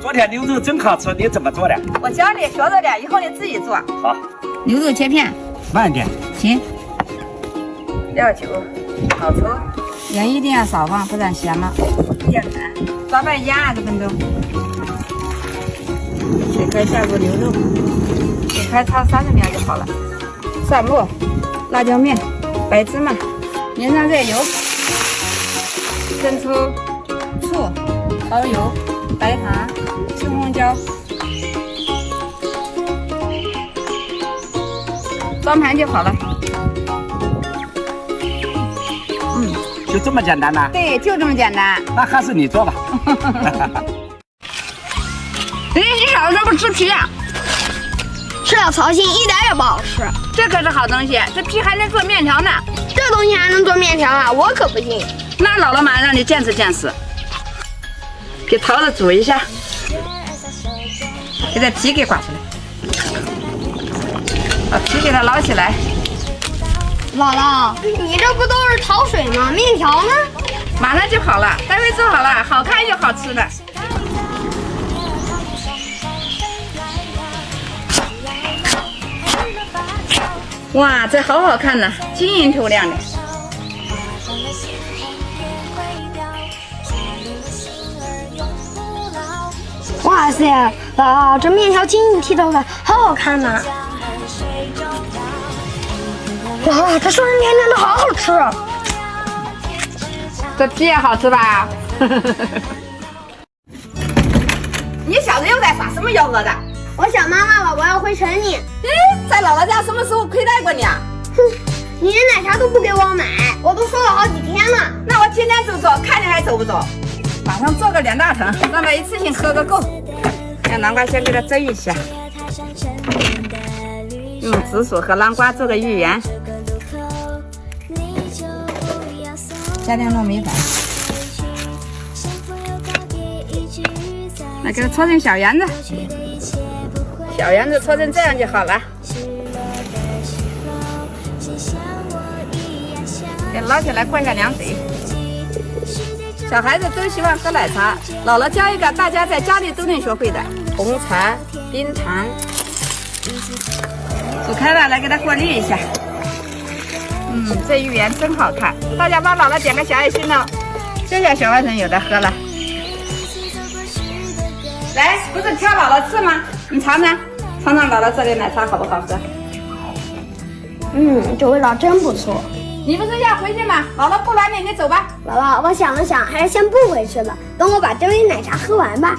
昨天牛肉真好吃，你怎么做的？我教你学着点，以后你自己做。好，牛肉切片，慢点。行。料酒，好抽。盐一定要少放，不然咸了。淀粉，抓拌腌20分钟。水开下入牛肉，水开焯30秒就好了。蒜末、辣椒面、白芝麻，淋上热油、生抽、醋、蚝油、白糖、青红椒，装盘就好了。就这么简单呐？对，就这么简单。那还是你做吧。你小子不吃皮呀？吃了操心，一点也不好吃。这可是好东西，这皮还能做面条呢。这东西还能做面条啊？我可不信。那姥姥马上让你见识见识。给桃子煮一下，给这皮给刮出来，把皮给它捞起来。姥姥，你这不都是糖水吗？面条呢？马上就好了，待会做好了，好看又好吃的。哇，这好好看呐，晶莹透亮的。哇塞，姥姥，这面条晶莹剔透的，好好看呐！哇，这双人面真的好好吃。这皮也好吃吧？你小子又在耍什么幺蛾子？我想妈妈了，我要回城里。在姥姥家什么时候亏待过你啊？哼，你连奶茶都不给我买，我都说了好几天了。那我天天都做，看你还走不走？晚上做个2大桶，让他一次性喝个够。让南瓜先给它蒸一下，用紫薯和南瓜做个芋圆，加点糯米粉，来给它搓成小圆子，小圆子搓成这样就好了。给捞起来过一下凉水。小孩子都喜欢喝奶茶，姥姥教一个大家在家里都能学会的：红茶、冰糖。煮开了，来给它过滤一下。这芋圆真好看，大家帮姥姥点个小爱心哦，这下小外甥有的喝了。来，不是挑姥姥吃吗？你尝尝，尝尝姥姥做的奶茶好不好喝？这味道真不错。你不是要回去吗？姥姥不拦你，你走吧。姥姥，我想了想，还是先不回去了，等我把这杯奶茶喝完吧。